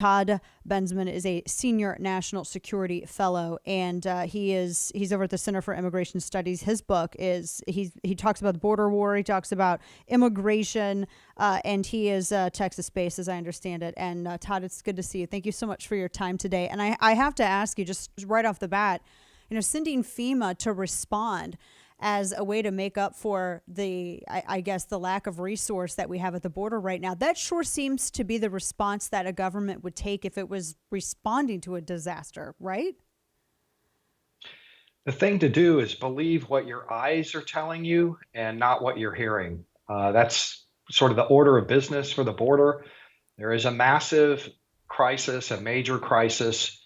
Todd Bensman is a senior national security fellow, and he's over at the Center for Immigration Studies. His book is he talks about the border war. He talks about immigration, and he is Texas based, as I understand it. And Todd, it's good to see you. Thank you so much for your time today. And I have to ask you just right off the bat, sending FEMA to respond as a way to make up for I guess, the lack of resource that we have at the border right now. That sure seems to be the response that a government would take if it was responding to a disaster, right? The thing to do is believe what your eyes are telling you and not what you're hearing. That's sort of the order of business for the border. There is a massive crisis, a major crisis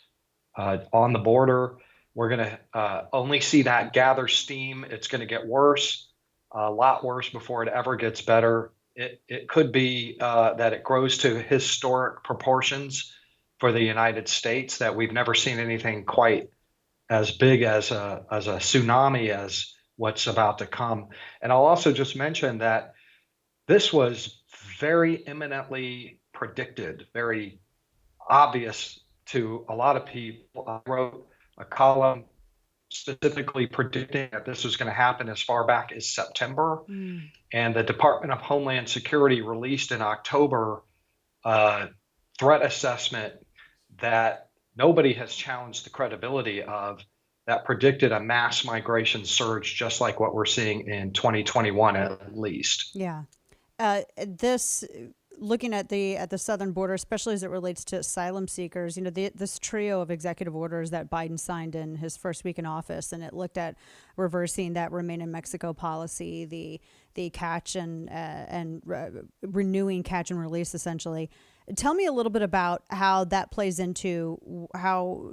on the border. We're going to only see that gather steam. It's going to get worse, a lot worse before it ever gets better. It could be that it grows to historic proportions for the United States, that we've never seen anything quite as big as a tsunami as what's about to come. And I'll also just mention that this was very imminently predicted, very obvious to a lot of people. I wrote a column specifically predicting that this was going to happen as far back as September. And the Department of Homeland Security released in October a threat assessment that nobody has challenged the credibility of, that predicted a mass migration surge just like what we're seeing in 2021 at least. Yeah. This looking at the southern border, especially as it relates to asylum seekers, this trio of executive orders that Biden signed in his first week in office, and it looked at reversing that remain in Mexico policy, the catch and renewing catch and release, essentially. Tell me a little bit about how that plays into how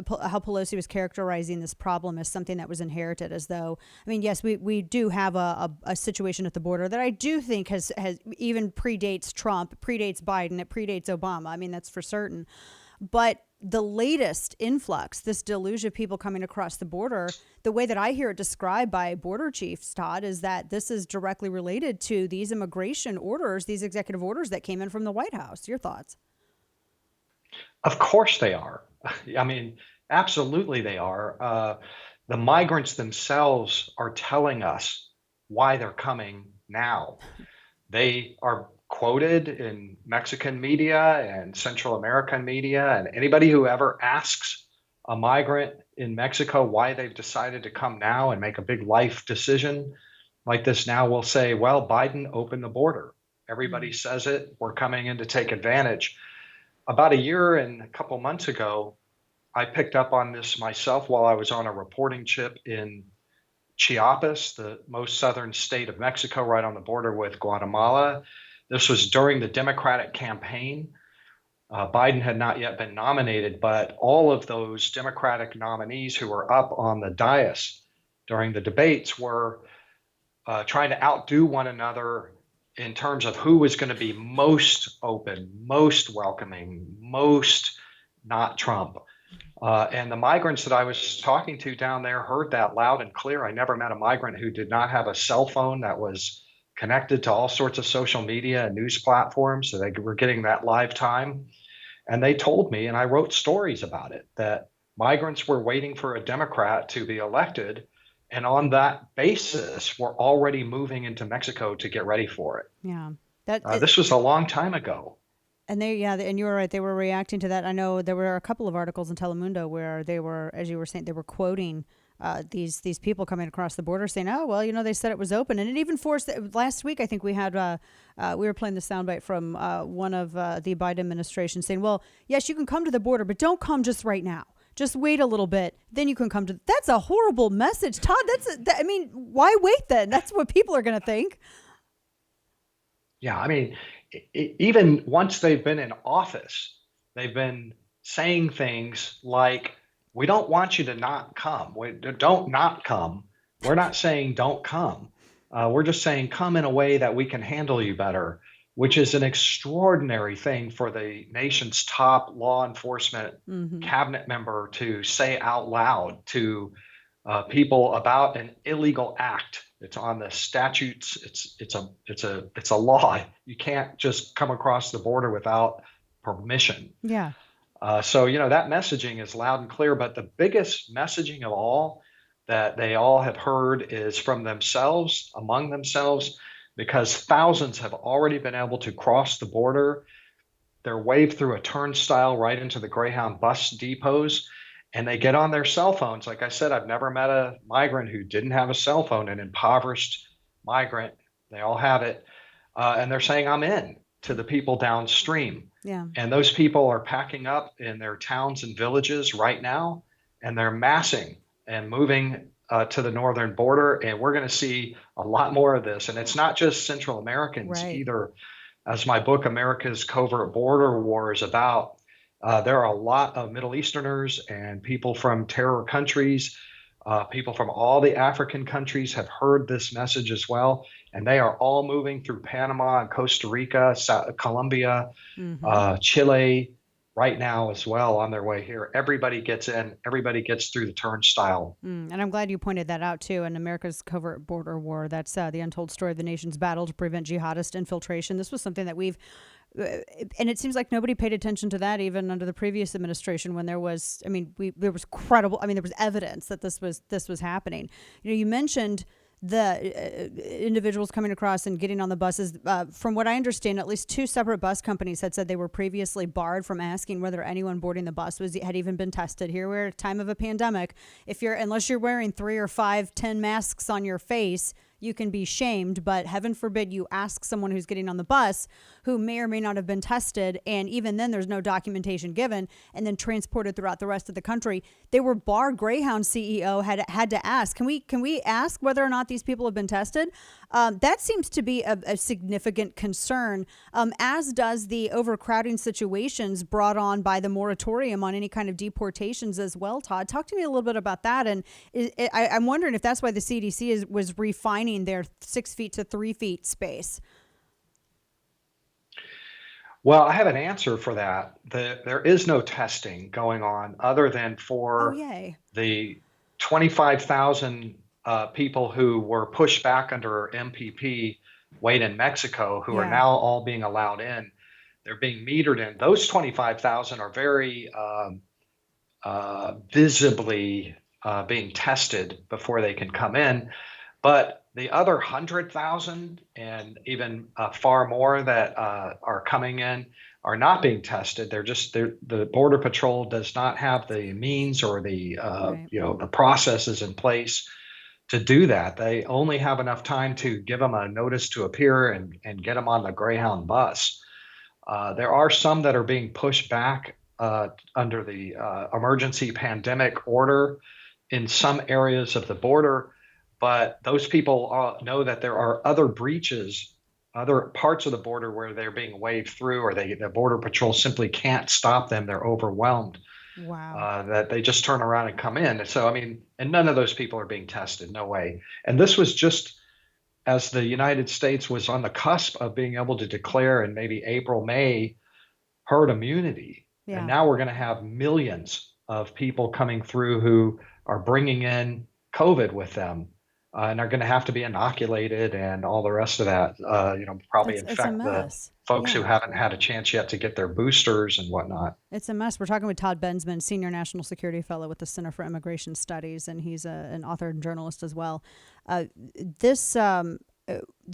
Pelosi was characterizing this problem as something that was inherited, as though, I mean, yes, we do have a situation at the border that I do think has even predates Trump, predates Biden, it predates Obama. I mean, that's for certain. But the latest influx, this deluge of people coming across the border, the way that I hear it described by border chiefs, Todd, is that this is directly related to these immigration orders, these executive orders that came in from the White House. Your thoughts? Of course they are. I mean, absolutely they are. The migrants themselves are telling us why they're coming now. They are quoted in Mexican media and Central American media, and anybody who ever asks a migrant in Mexico why they've decided to come now and make a big life decision like this now will say, well, Biden opened the border. Everybody says it. We're coming in to take advantage. About a year and a couple months ago, I picked up on this myself while I was on a reporting trip in Chiapas, the most southern state of Mexico, right on the border with Guatemala. This was during the Democratic campaign. Biden had not yet been nominated, but all of those Democratic nominees who were up on the dais during the debates were trying to outdo one another in terms of who was going to be most open, most welcoming, most not Trump. And the migrants that I was talking to down there heard that loud and clear. I never met a migrant who did not have a cell phone that was connected to all sorts of social media and news platforms, so they were getting that live time. And they told me, and I wrote stories about it, that migrants were waiting for a Democrat to be elected, and on that basis, we're already moving into Mexico to get ready for it. Yeah, this was a long time ago. And and you were right. They were reacting to that. I know there were a couple of articles in Telemundo where they were, as you were saying, they were quoting these people coming across the border saying, "Oh, well, they said it was open," and it even forced. Last week, I think we had we were playing the soundbite from one of the Biden administration saying, "Well, yes, you can come to the border, but don't come just right now. Just wait a little bit, then you can come to." That's a horrible message, Todd. I mean, why wait then? That's what people are going to think. Yeah, I mean, even once they've been in office, they've been saying things like, we don't want you to not come. Don't not come. We're not saying don't come. We're just saying come in a way that we can handle you better, which is an extraordinary thing for the nation's top law enforcement cabinet member to say out loud to people about an illegal act. It's on the statutes. It's a law. You can't just come across the border without permission. Yeah. So, that messaging is loud and clear, but the biggest messaging of all that they all have heard is from themselves, among themselves, because thousands have already been able to cross the border. They're waved through a turnstile right into the Greyhound bus depots, and they get on their cell phones. Like I said, I've never met a migrant who didn't have a cell phone, an impoverished migrant. They all have it. And they're saying, I'm in to the people downstream. Yeah. And those people are packing up in their towns and villages right now, and they're massing and moving to the northern border. And we're going to see a lot more of this. And it's not just Central Americans Right. either. As my book, America's Covert Border War, is about, there are a lot of Middle Easterners and people from terror countries. People from all the African countries have heard this message as well, and they are all moving through Panama and Costa Rica, Colombia, Hmm. Chile right now as well on their way here. Everybody gets in, everybody gets through the turnstile. And I'm glad you pointed that out too. In America's Covert Border War, that's the untold story of the nation's battle to prevent jihadist infiltration. This was something that and it seems like nobody paid attention to that even under the previous administration when there was, there was credible, there was evidence that this was happening. You mentioned the individuals coming across and getting on the buses. From what I understand, at least two separate bus companies had said they were previously barred from asking whether anyone boarding the bus had even been tested. Here we're at a time of a pandemic. Unless you're wearing 3 or 5, 10 masks on your face, you can be shamed, but heaven forbid you ask someone who's getting on the bus who may or may not have been tested, and even then there's no documentation given, and then transported throughout the rest of the country. They were barred. Greyhound CEO had to ask, can we ask whether or not these people have been tested? That seems to be a significant concern, as does the overcrowding situations brought on by the moratorium on any kind of deportations as well. Todd, talk to me a little bit about that. And I'm wondering if that's why the CDC was refining their 6 feet to 3 feet space. Well, I have an answer for that. There is no testing going on other than Oh, for yay. the 25,000 people who were pushed back under MPP weight in Mexico, who are Yeah. now all being allowed in. They're being metered in. Those 25,000 are very visibly being tested before they can come in. But the other 100,000 and even far more that are coming in are not being tested. The Border Patrol does not have the means or the Right. the processes in place to do that. They only have enough time to give them a notice to appear and get them on the Greyhound bus. There are some that are being pushed back under the emergency pandemic order in some areas of the border, but those people know that there are other breaches, other parts of the border where they're being waved through, or the Border Patrol simply can't stop them. They're overwhelmed. Wow. That they just turn around and come in. So, and none of those people are being tested. No way. And this was just as the United States was on the cusp of being able to declare in maybe April, May, herd immunity. And Yeah. now we're going to have millions of people coming through who are bringing in COVID with them. And are going to have to be inoculated and all the rest of that, probably It's a infect the mess. folks who Yeah. haven't had a chance yet to get their boosters and whatnot. It's a mess. We're talking with Todd Bensman, Senior National Security Fellow with the Center for Immigration Studies, and he's an author and journalist as well. This the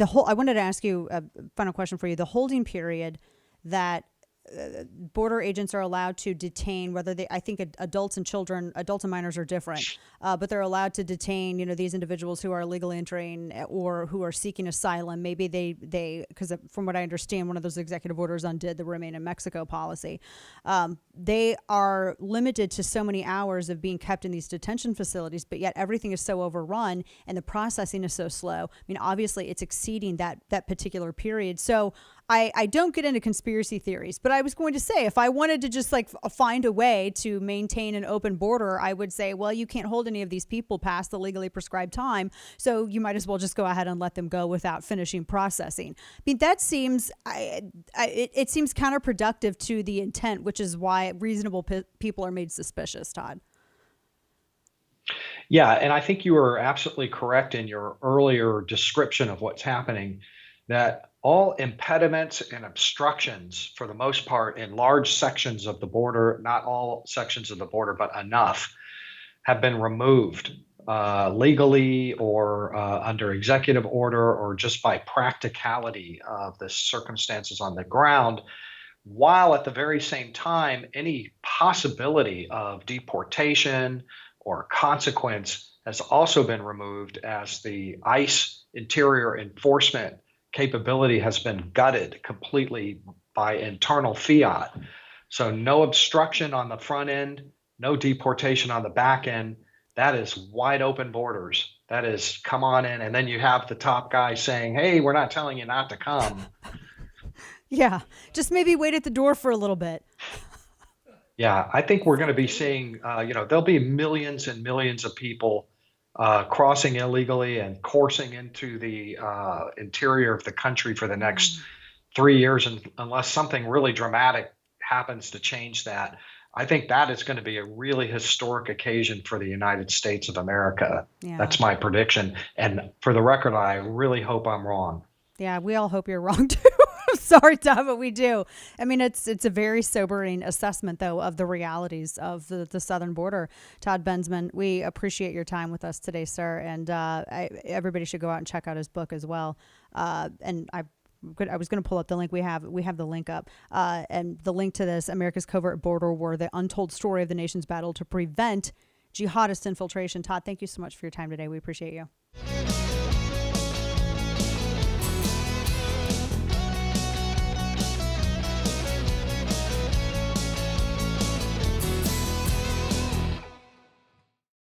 whole. I wanted to ask you a final question for you. The holding period that border agents are allowed to detain, whether I think adults and children, adults and minors are different, but they're allowed to detain, these individuals who are illegally entering or who are seeking asylum. Maybe because from what I understand, one of those executive orders undid the Remain in Mexico policy. They are limited to so many hours of being kept in these detention facilities, but yet everything is so overrun and the processing is so slow. Obviously it's exceeding that particular period. So I don't get into conspiracy theories, but I was going to say, if I wanted to just find a way to maintain an open border, I would say, well, you can't hold any of these people past the legally prescribed time, so you might as well just go ahead and let them go without finishing processing. That seems, it seems counterproductive to the intent, which is why reasonable people are made suspicious, Todd. Yeah, and I think you were absolutely correct in your earlier description of what's happening, that all impediments and obstructions, for the most part, in large sections of the border, not all sections of the border, but enough, have been removed legally or under executive order or just by practicality of the circumstances on the ground, while at the very same time, any possibility of deportation or consequence has also been removed as the ICE interior enforcement capability has been gutted completely by internal fiat. So, no obstruction on the front end, no deportation on the back end. That is wide open borders. That is, come on in. And then you have the top guy saying, hey, we're not telling you not to come. Yeah, just maybe wait at the door for a little bit. Yeah, I think we're going to be seeing, there'll be millions and millions of people crossing illegally and coursing into the interior of the country for the next 3 years, and unless something really dramatic happens to change that, I think that is going to be a really historic occasion for the United States of America. Yeah. That's my prediction. And for the record, I really hope I'm wrong. Yeah, we all hope you're wrong too. I'm sorry, Todd, but we do. I mean, it's a very sobering assessment, though, of the realities of the southern border. Todd Bensman, we appreciate your time with us today, sir, and everybody should go out and check out his book as well. And I was going to pull up the link. We have the link up, and the link to this America's Covert Border War: The Untold Story of the Nation's Battle to Prevent Jihadist Infiltration. Todd, thank you so much for your time today. We appreciate you.